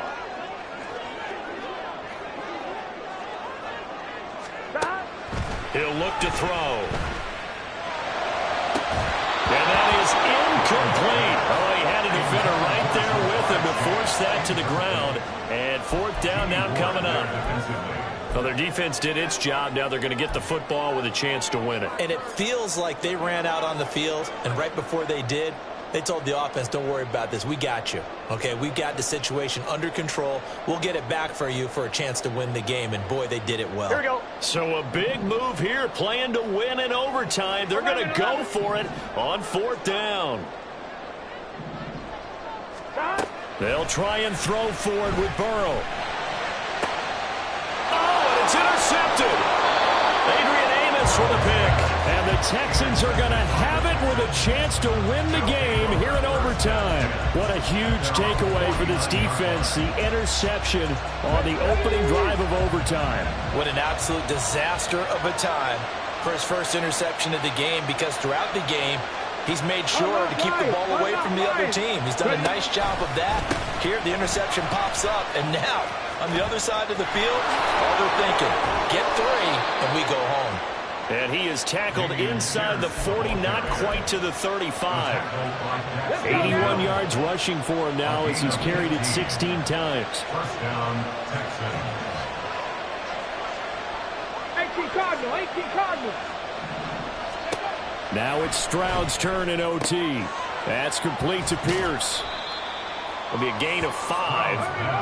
Speaker 5: He'll look to throw. And that is incomplete. Oh, he had a defender right there with him to force that to the ground. And 4th down now coming up. Well, their defense did its job. Now they're going to get the football with a chance to win it.
Speaker 3: And it feels like they ran out on the field, and right before they did, they told the offense, don't worry about this. We got you. Okay, we've got the situation under control. We'll get it back for you for a chance to win the game. And, boy, they did it well.
Speaker 4: Here we go.
Speaker 5: So a big move here, playing to win in overtime. They're going to go for it on 4th down. They'll try and throw forward with Burrow. Oh, and it's intercepted. Adrian Amos with a pick.
Speaker 2: And the Texans are going to have it with a chance to win the game here in overtime. What a huge takeaway for this defense, the interception on the opening drive of overtime.
Speaker 3: What an absolute disaster of a time for his first interception of the game, because throughout the game, he's made sure to keep the ball away from the other team. He's done a nice job of that. Here, the interception pops up, and now, on the other side of the field, all they're thinking, get 3, and we go home.
Speaker 5: And he is tackled inside the 40, not quite to the 35.
Speaker 2: 81 yards rushing for him now as he's carried it 16 times.
Speaker 6: First down, Texans.
Speaker 4: 18 Cardinals.
Speaker 2: Now it's Stroud's turn in OT. That's complete to Pierce.
Speaker 5: It'll be a gain of 5,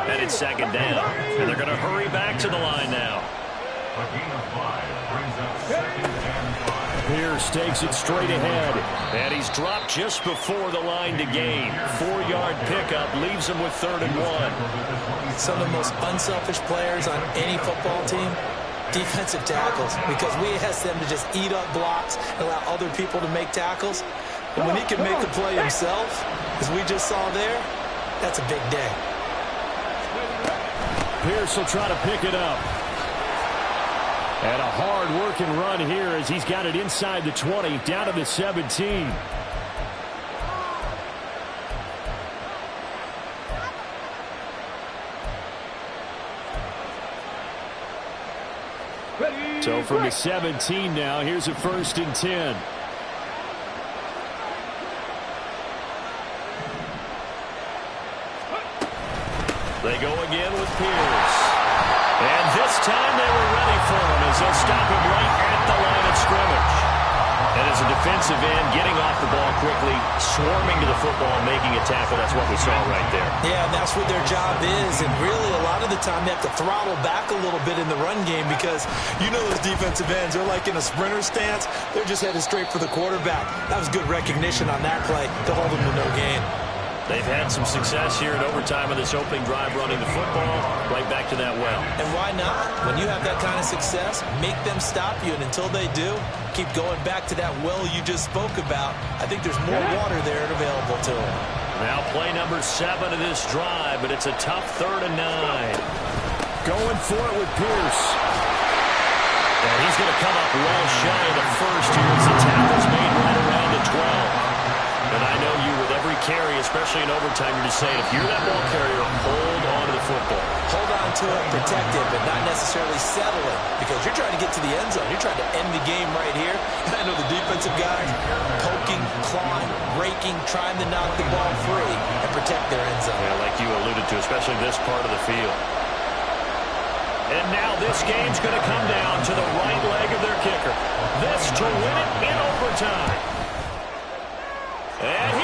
Speaker 5: and it's 2nd down. And they're going to hurry back to the line now.
Speaker 6: A gain of 5 brings up 2nd and 5.
Speaker 2: Pierce takes it straight ahead.
Speaker 5: And he's dropped just before the line to gain. 4-yard pickup leaves him with 3rd and 1.
Speaker 3: Some of the most unselfish players on any football team, defensive tackles, because we ask them to just eat up blocks and allow other people to make tackles. And when he can make a play himself, as we just saw there, that's a big day.
Speaker 2: Pierce will try to pick it up. And a hard-working run here as he's got it inside the 20, down to the 17. So from the 17 now, here's a 1st and 10.
Speaker 5: They go again with Pierce. And this time they were ready for him as they'll stop him right at the line of scrimmage. And as a defensive end, getting off the ball quickly, swarming to the football, making a tackle, that's what we saw right there.
Speaker 3: Yeah, and that's what their job is. And really, a lot of the time, they have to throttle back a little bit in the run game because you know those defensive ends, they're like in a sprinter stance. They're just headed straight for the quarterback. That was good recognition on that play to hold him to no gain.
Speaker 5: They've had some success here in overtime of this opening drive running the football right back to that well.
Speaker 3: And why not? When you have that kind of success, make them stop you. And until they do, keep going back to that well you just spoke about. I think there's more water there available to them.
Speaker 5: Now play number 7 of this drive, but it's a tough 3rd and 9.
Speaker 2: Going for it with Pierce.
Speaker 5: And he's going to come up well shy of the first here as the tackle's made right around the 12. And I know you, with every carry, especially in overtime, you're just saying, if you're that ball carrier, hold on to the football.
Speaker 3: Hold on to it, protect it, but not necessarily settle it, because you're trying to get to the end zone. You're trying to end the game right here. And I know the defensive guys poking, clawing, raking, trying to knock the ball free and protect their end zone.
Speaker 5: Yeah, like you alluded to, especially this part of the field. And now this game's going to come down to the right leg of their kicker. This to win it in overtime. And